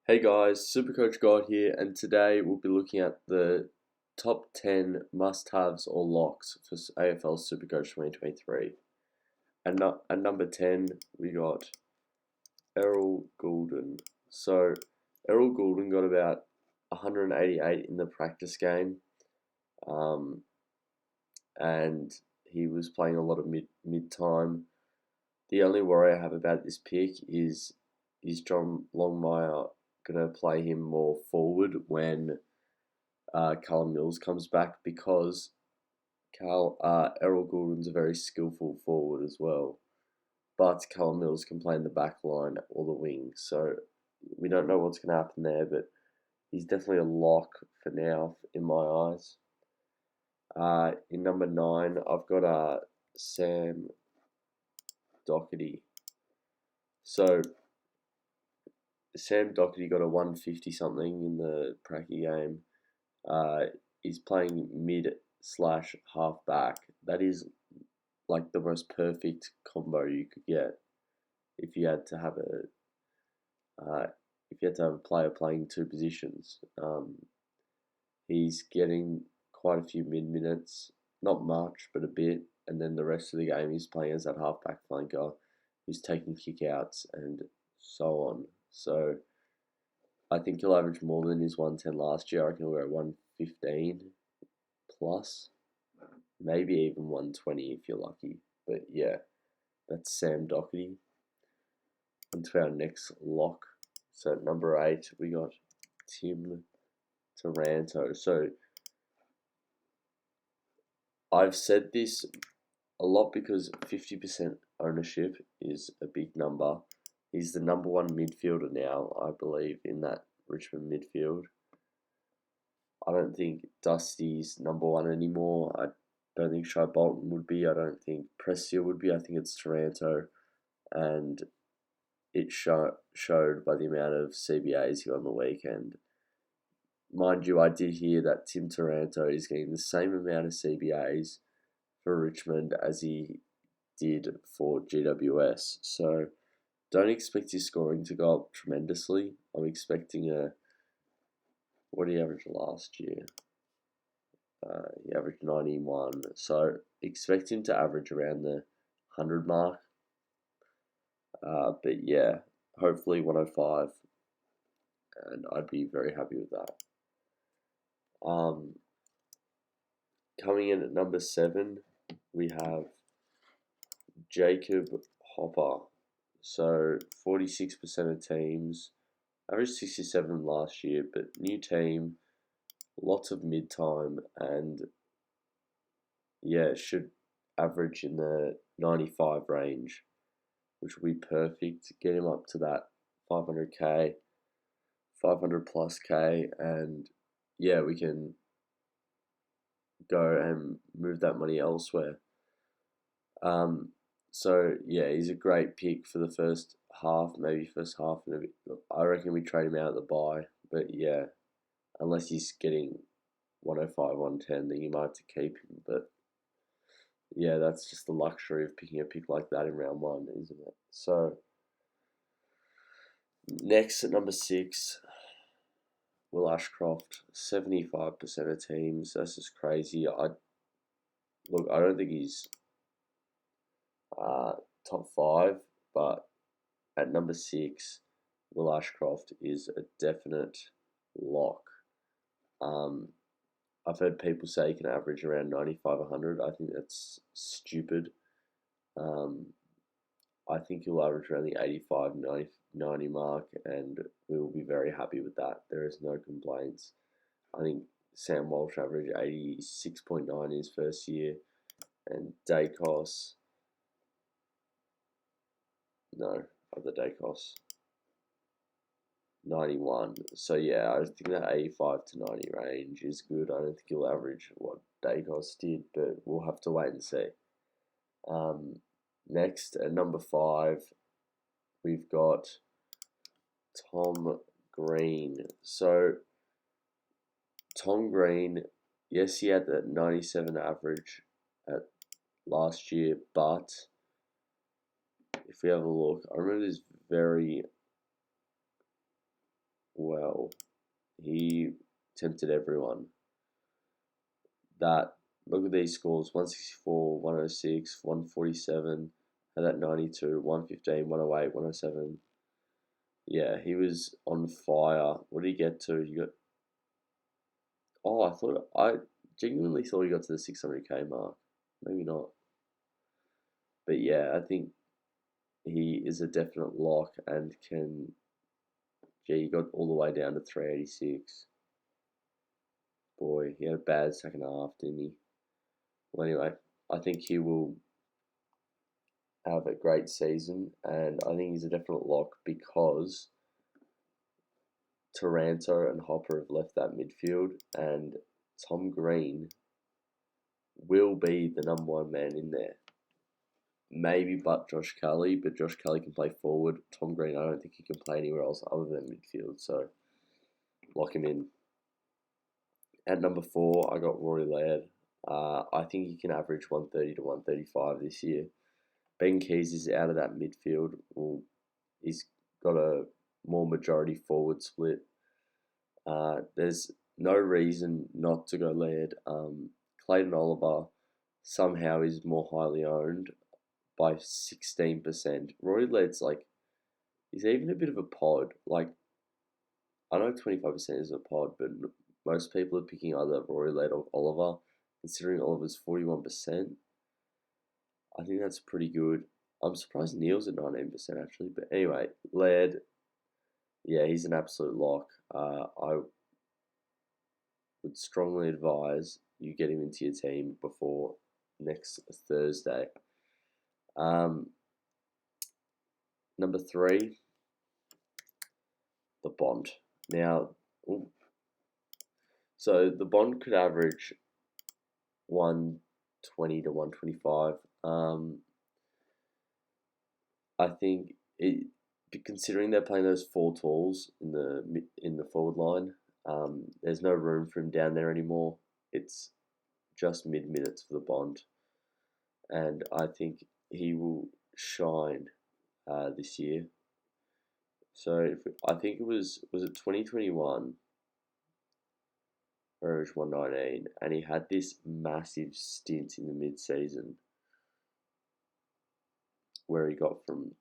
Hey guys, Supercoach God here, and today we'll be looking at the top 10 must-haves or locks for AFL Supercoach 2023. At number 10, we got Errol Golden. So, Errol Golden got about 188 in the practice game, um, and he was playing a lot of mid-time. The only worry I have about this pick is John Longmire going to play him more forward when Callum Mills comes back, because Errol Gould's a very skillful forward as well, but Callum Mills can play in the back line or the wing, so we don't know what's going to happen there, but he's definitely a lock for now in my eyes. In number 9, I've got Sam Docherty. So Sam Docherty got a 150 something in the Pracky game. He's playing mid slash half back. That is like the most perfect combo you could get if you had to have a player playing two positions. He's getting quite a few mid minutes, not much, but a bit, and then the rest of the game he's playing as that half back flanker who's taking kickouts and so on. So I think he'll average more than his 110 last year. I reckon he'll go 115 plus, maybe even 120 if you're lucky. But yeah, that's Sam Docherty. Into our next lock. So at number 8, we got Tim Taranto. So I've said this a lot because 50% ownership is a big number. He's the number 1 midfielder now, I believe, in that Richmond midfield. I don't think Dusty's number 1 anymore. I don't think Shai Bolton would be. I don't think Prestia would be. I think it's Taranto, and it showed by the amount of CBAs he got on the weekend. Mind you, I did hear that Tim Taranto is getting the same amount of CBAs for Richmond as he did for GWS. So don't expect his scoring to go up tremendously. I'm expecting what did he average last year? He averaged 91. So expect him to average around the 100 mark. But yeah, hopefully 105. And I'd be very happy with that. Coming in at number 7, we have Jacob Hopper. So 46% of teams, averaged 67 last year, but new team, lots of mid-time, and yeah, should average in the 95 range, which would be perfect. Get him up to that 500k, 500 plus k, and yeah, we can go and move that money elsewhere. So yeah, he's a great pick for the first half, maybe first half and a bit. I reckon we trade him out at the buy, but yeah, unless he's getting 105, 110, then you might have to keep him. But yeah, that's just the luxury of picking a pick like that in round 1, isn't it? So next at number 6, Will Ashcroft, 75% of teams. That's just crazy. I don't think he's top 5, but at number 6, Will Ashcroft is a definite lock. I've heard people say he can average around 95, 100. I think that's stupid. I think he'll average around the 85, 90 mark, and we will be very happy with that. There is no complaints. I think Sam Walsh averaged 86.9 in his first year, and Dacos, no, other Dacos, 91. So yeah, I think that 85 to 90 range is good. I don't think he'll average what Dacos did, but we'll have to wait and see. Next, at number 5, we've got Tom Green. So Tom Green, yes, he had that 97 average at last year, but if we have a look, I remember this very well. He tempted everyone. Look at these scores: 164, 106, 147, had that 92, 115, 108, 107. Yeah, he was on fire. What did he get to? I genuinely thought he got to the 600k mark. Maybe not. But yeah, I think he is a definite lock and can. Yeah, he got all the way down to 386. Boy, he had a bad second half, didn't he? Well, anyway, I think he will have a great season, and I think he's a definite lock because Taranto and Hopper have left that midfield, and Tom Green will be the number one man in there. Maybe but Josh Kelly, but Josh Kelly can play forward. Tom Green, I don't think he can play anywhere else other than midfield, so lock him in. At number 4, I got Rory Laird. I think he can average 130 to 135 this year. Ben Keys is out of that midfield. Well, he's got a more majority forward split. There's no reason not to go Laird. Clayton Oliver somehow is more highly owned by 16%. Rory Laird's he's even a bit of a pod. I know 25% is a pod, but most people are picking either Rory Laird or Oliver. Considering Oliver's 41%, I think that's pretty good. I'm surprised Neil's at 19% actually. But anyway, Laird, yeah, he's an absolute lock. I would strongly advise you get him into your team before next Thursday. Number 3, the Bond. Now, so the Bond could average 120 to 125. I think considering they're playing those 4 talls in the forward line, there's no room for him down there anymore. It's just mid-minutes for the Bond, and I think he will shine this year. So I think it was it 2021, where it was 119, and he had this massive stint in the mid-season where he got from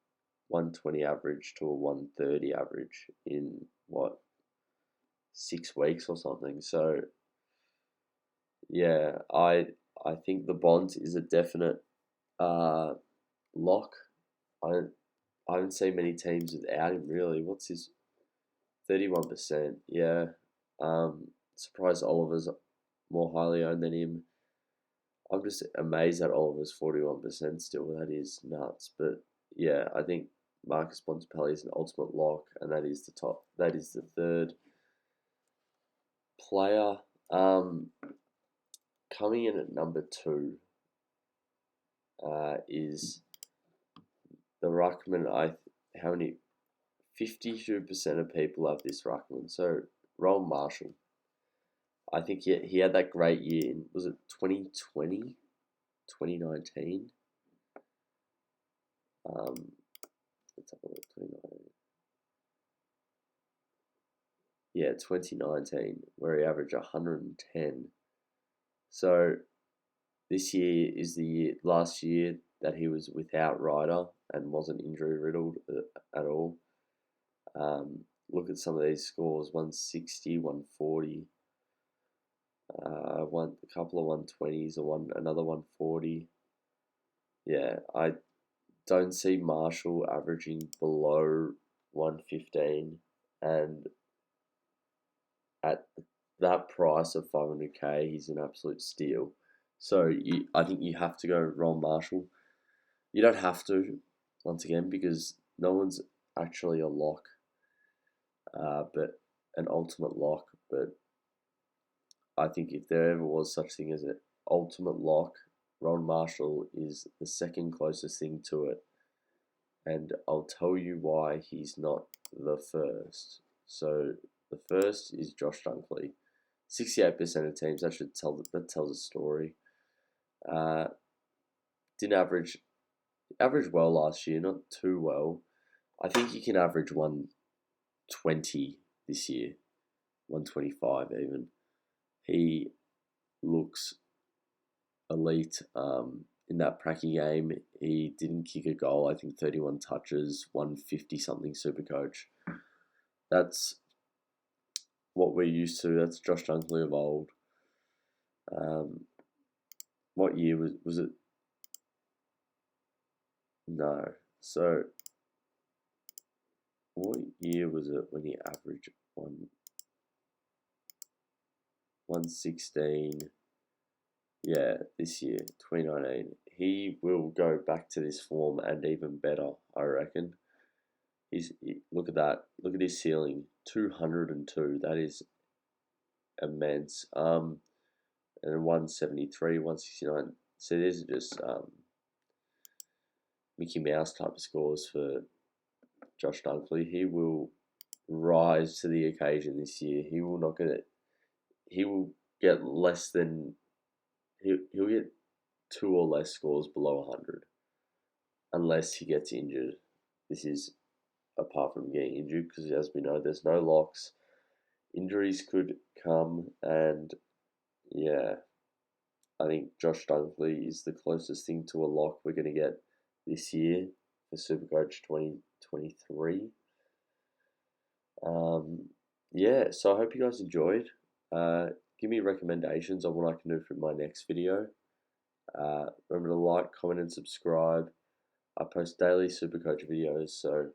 120 average to a 130 average in 6 weeks or something. So yeah, I think the Bonds is a definite lock. I haven't seen many teams without him really. What's his 31%? Yeah. Surprised Oliver's more highly owned than him. I'm just amazed that Oliver's 41% still. That is nuts. But yeah, I think Marcus Bontempelli is an ultimate lock, and that is the third player. Coming in at number 2 is the Rockman. 52% of people have this Rockman. So Rowan Marshall. I think he had that great year in, was it 2020, 2019? Let's have a look, 2019. Yeah, 2019, where he averaged 110. So this year is last year that he was without Ryder and wasn't injury riddled at all. Look at some of these scores: 160, 140. A couple of 120s, another 140. Yeah, I don't see Marshall averaging below 115, and at that price of 500k, he's an absolute steal. So I think you have to go Ron Marshall. You don't have to, once again, because no one's actually a lock, but an ultimate lock. But I think if there ever was such thing as an ultimate lock, Ron Marshall is the second closest thing to it. And I'll tell you why he's not the first. So the first is Josh Dunkley. 68% of teams, that tells a story. Didn't average well last year, not too well. I think he can average 120 this year, 125 even. He looks elite. In that Pracky game, he didn't kick a goal. I think 31 touches, 150 something Supercoach. That's what we're used to. That's Josh Dunkley of old. What year was it? No. So, what year was it when he averaged 116? Yeah, this year, 2019. He will go back to this form and even better, I reckon. Look at that. Look at his ceiling, 202. That is immense. And 173, 169. So these are just Mickey Mouse type of scores for Josh Dunkley. He will rise to the occasion this year. He will not get it. He will get less than. He'll get 2 or less scores below 100, unless he gets injured. This is apart from getting injured, because as we know, there's no locks. Injuries could come, and yeah, I think Josh Dunkley is the closest thing to a lock we're going to get this year for Supercoach 2023. Yeah, so I hope you guys enjoyed. Give me recommendations on what I can do for my next video. Remember to like, comment, and subscribe. I post daily Supercoach videos, so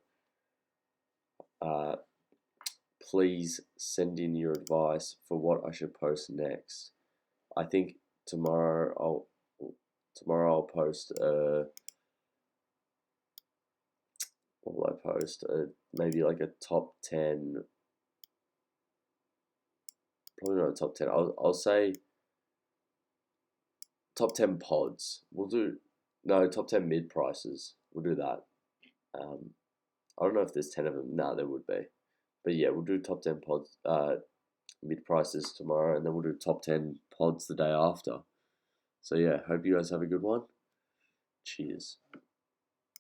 please send in your advice for what I should post next. I think tomorrow I'll post what will I post? Maybe like a top 10. Probably not a top 10. I'll say top 10 pods. We'll do top 10 mid prices. We'll do that. I don't know if there's 10 of them. No, there would be. But yeah, we'll do top 10 pods, mid prices tomorrow, and then we'll do top 10 pods the day after. So yeah, hope you guys have a good one. Cheers.